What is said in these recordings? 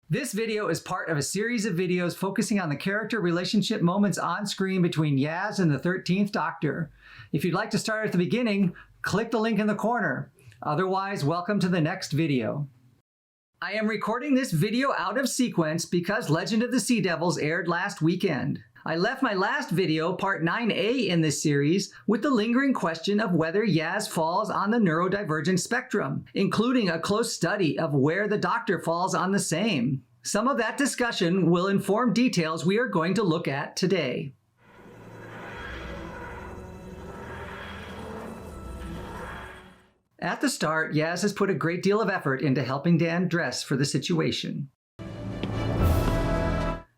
This video is part of a series of videos focusing on the character relationship moments on screen between Yaz and the 13th Doctor. If you'd like to start at the beginning, click the link in the corner. Otherwise, welcome to the next video. I am recording this video out of sequence because Legend of the Sea Devils aired last weekend. I left my last video, part 9A in this series, with the lingering question of whether Yaz falls on the neurodivergent spectrum, including a close study of where the Doctor falls on the same. Some of that discussion will inform details we are going to look at today. At the start, Yaz has put a great deal of effort into helping Dan dress for the situation.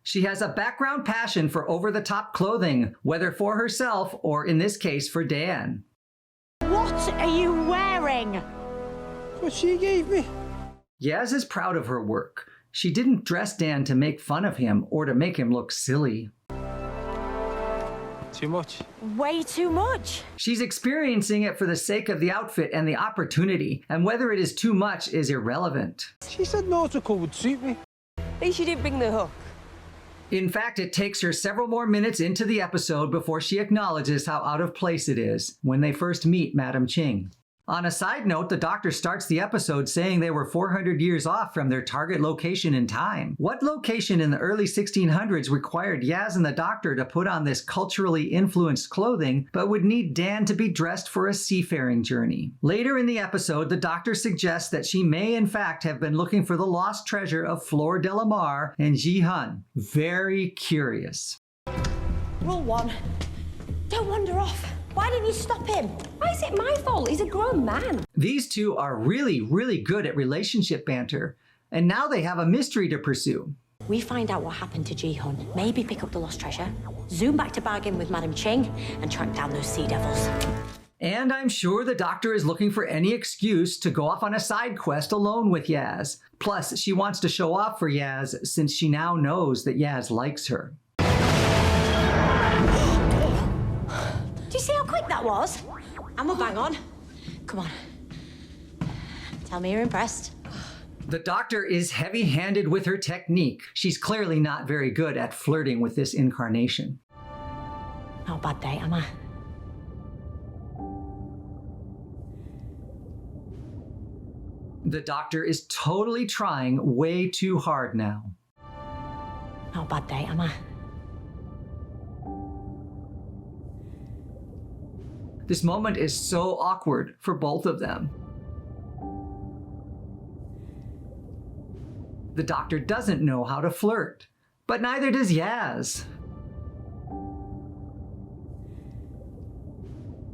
She has a background passion for over-the-top clothing, whether for herself or, in this case, for Dan. What are you wearing? What she gave me. Yaz is proud of her work. She didn't dress Dan to make fun of him or to make him look silly. Too much. Way too much. She's experiencing it for the sake of the outfit and the opportunity, and whether it is too much is irrelevant. She said nautical would suit me. At least you didn't bring the hook. In fact, it takes her several more minutes into the episode before she acknowledges how out of place it is when they first meet Madam Ching. On a side note, the Doctor starts the episode saying they were 400 years off from their target location in time. What location in the early 1600s required Yaz and the Doctor to put on this culturally influenced clothing, but would need Dan to be dressed for a seafaring journey? Later in the episode, the Doctor suggests that she may in fact have been looking for the lost treasure of Flor de la Mar and Ji Hun. Very curious. Rule 1. Don't wander off. Why didn't you stop him? Why is it my fault? He's a grown man. These two are really good at relationship banter, and now they have a mystery to pursue. We find out what happened to Ji Hun, maybe pick up the lost treasure, zoom back to bargain with Madam Ching, and track down those sea devils. And I'm sure the Doctor is looking for any excuse to go off on a side quest alone with Yaz. Plus, she wants to show off for Yaz since she now knows that Yaz likes her. Do you see how quick that was? And we're bang on. Come on. Tell me you're impressed. The Doctor is heavy-handed with her technique. She's clearly not very good at flirting with this incarnation. Not a bad date, am I? The Doctor is totally trying way too hard now. Not a bad date, am I? This moment is so awkward for both of them. The Doctor doesn't know how to flirt, but neither does Yaz.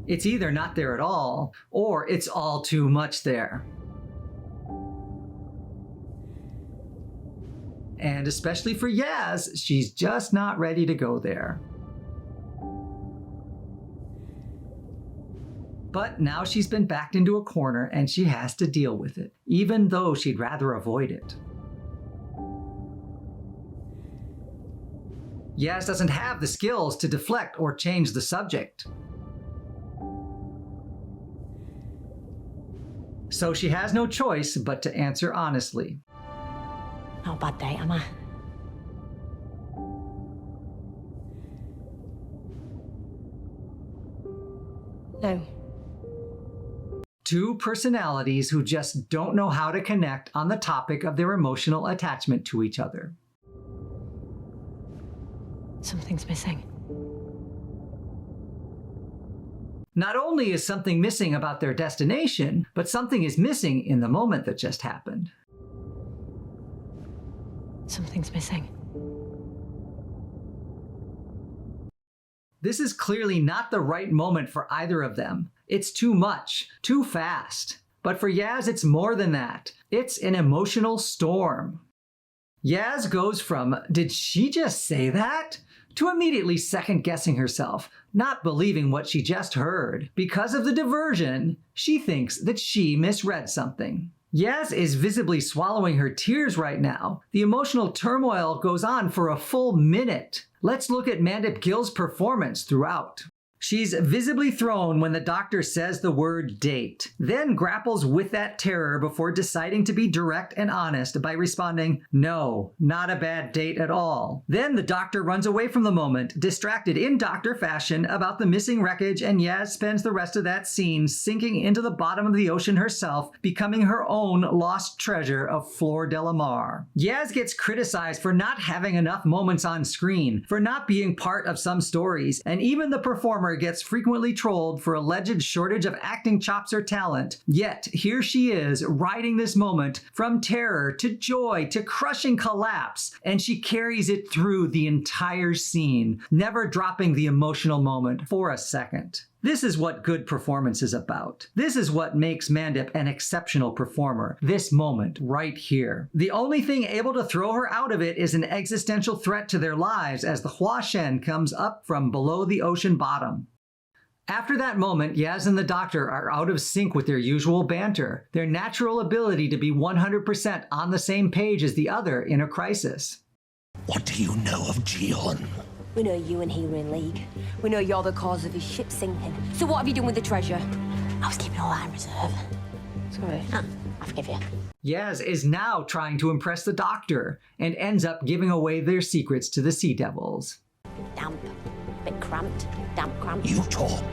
It's either not there at all, or it's all too much there. And especially for Yaz, she's just not ready to go there. But now she's been backed into a corner and she has to deal with it, even though she'd rather avoid it. Yaz doesn't have the skills to deflect or change the subject. So she has no choice but to answer honestly. Not a bad date, am I? No. Two personalities who just don't know how to connect on the topic of their emotional attachment to each other. Something's missing. Not only is something missing about their destination, but something is missing in the moment that just happened. Something's missing. This is clearly not the right moment for either of them. It's too much, too fast. But for Yaz, it's more than that. It's an emotional storm. Yaz goes from, "Did she just say that?" to immediately second-guessing herself, not believing what she just heard. Because of the diversion, she thinks that she misread something. Yaz is visibly swallowing her tears right now. The emotional turmoil goes on for a full minute. Let's look at Mandip Gill's performance throughout. She's visibly thrown when the doctor says the word date, then grapples with that terror before deciding to be direct and honest by responding, "No, not a bad date at all." Then the doctor runs away from the moment, distracted in doctor fashion about the missing wreckage, and Yaz spends the rest of that scene sinking into the bottom of the ocean herself, becoming her own lost treasure of Flor de la Mar. Yaz gets criticized for not having enough moments on screen, for not being part of some stories, and even the performer gets frequently trolled for alleged shortage of acting chops or talent. Yet, here she is, riding this moment from terror to joy to crushing collapse, and she carries it through the entire scene, never dropping the emotional moment for a second. This is what good performance is about. This is what makes Mandip an exceptional performer. This moment right here. The only thing able to throw her out of it is an existential threat to their lives as the Hua Shen comes up from below the ocean bottom. After that moment, Yaz and the doctor are out of sync with their usual banter, their natural ability to be 100% on the same page as the other in a crisis. What do you know of Gion? We know you and he were in league. We know you're the cause of his ship sinking. So what have you done with the treasure? I was keeping all that in reserve. Sorry. I forgive you. Yaz is now trying to impress the doctor and ends up giving away their secrets to the Sea Devils. Damp. Bit cramped. Damp cramped. You talk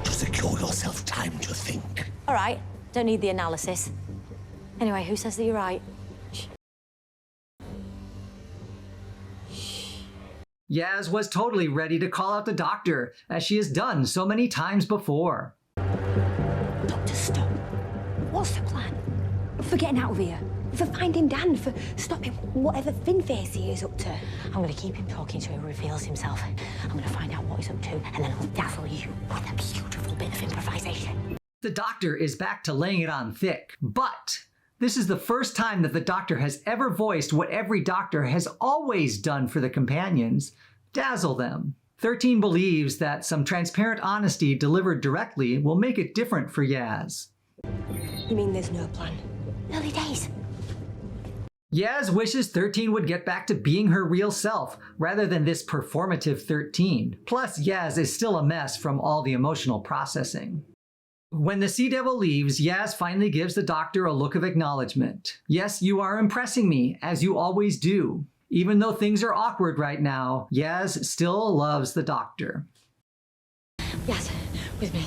to secure yourself time to think. All right. Don't need the analysis. Anyway, who says that you're right? Yaz was totally ready to call out the doctor, as she has done so many times before. Doctor, stop. What's the plan? For getting out of here? For finding Dan? For stopping whatever thin face he is up to? I'm going to keep him talking so he reveals himself. I'm going to find out what he's up to, and then I'll dazzle you with a beautiful bit of improvisation. The doctor is back to laying it on thick, but this is the first time that the doctor has ever voiced what every doctor has always done for the companions: dazzle them. 13 believes that some transparent honesty delivered directly will make it different for Yaz. You mean there's no plan? Early days. Yaz wishes 13 would get back to being her real self, rather than this performative 13. Plus, Yaz is still a mess from all the emotional processing. When the Sea Devil leaves, Yaz finally gives the doctor a look of acknowledgement. Yes, you are impressing me, as you always do. Even though things are awkward right now, Yaz still loves the doctor. Yes, with me.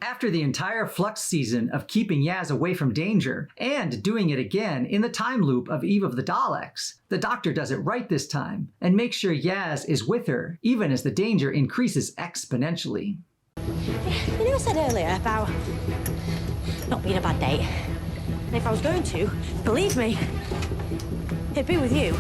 After the entire Flux season of keeping Yaz away from danger, and doing it again in the time loop of Eve of the Daleks, the doctor does it right this time, and makes sure Yaz is with her, even as the danger increases exponentially. You know I said earlier about not being a bad date? And if I was going to, believe me, it'd be with you.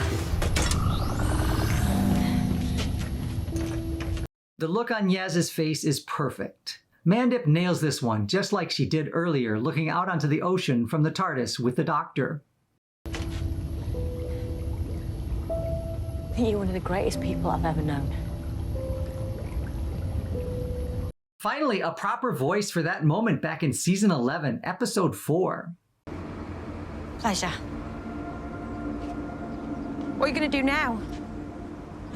The look on Yaz's face is perfect. Mandip nails this one, just like she did earlier, looking out onto the ocean from the TARDIS with the doctor. I think you're one of the greatest people I've ever known. Finally, a proper voice for that moment back in Season 11, Episode 4. Pleasure. What are you going to do now?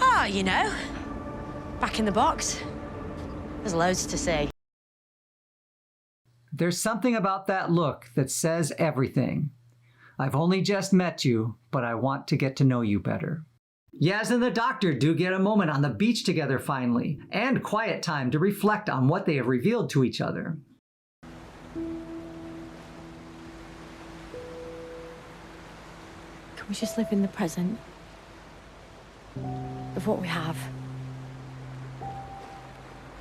Oh, you know, back in the box. There's loads to see. There's something about that look that says everything. I've only just met you, but I want to get to know you better. Yaz and the doctor do get a moment on the beach together finally, and quiet time to reflect on what they have revealed to each other. Can we just live in the present of what we have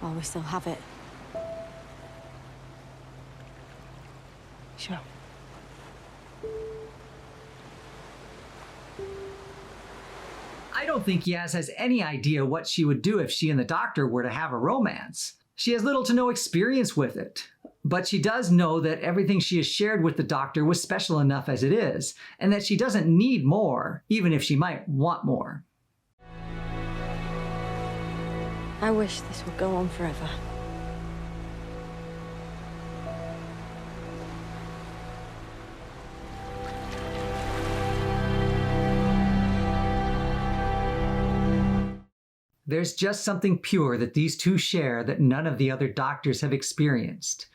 while we still have it? Sure. I don't think Yaz has any idea what she would do if she and the doctor were to have a romance. She has little to no experience with it. But she does know that everything she has shared with the doctor was special enough as it is, and that she doesn't need more, even if she might want more. I wish this would go on forever. There's just something pure that these two share that none of the other doctors have experienced.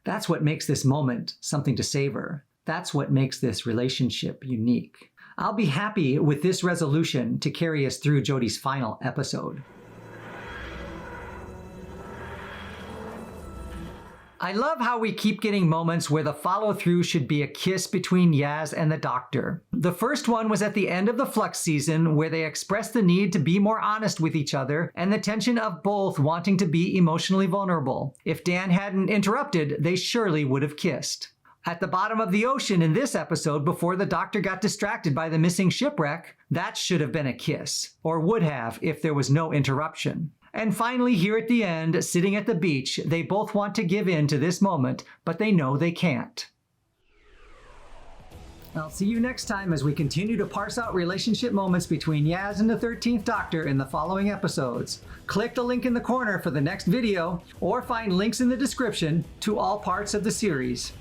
That's what makes this moment something to savor. That's what makes this relationship unique. I'll be happy with this resolution to carry us through Jodie's final episode. I love how we keep getting moments where the follow-through should be a kiss between Yaz and the Doctor. The first one was at the end of the Flux season, where they expressed the need to be more honest with each other and the tension of both wanting to be emotionally vulnerable. If Dan hadn't interrupted, they surely would have kissed. At the bottom of the ocean in this episode, before the Doctor got distracted by the missing shipwreck, that should have been a kiss, or would have if there was no interruption. And finally, here at the end, sitting at the beach, they both want to give in to this moment, but they know they can't. I'll see you next time as we continue to parse out relationship moments between Yaz and the 13th Doctor in the following episodes. Click the link in the corner for the next video, or find links in the description to all parts of the series.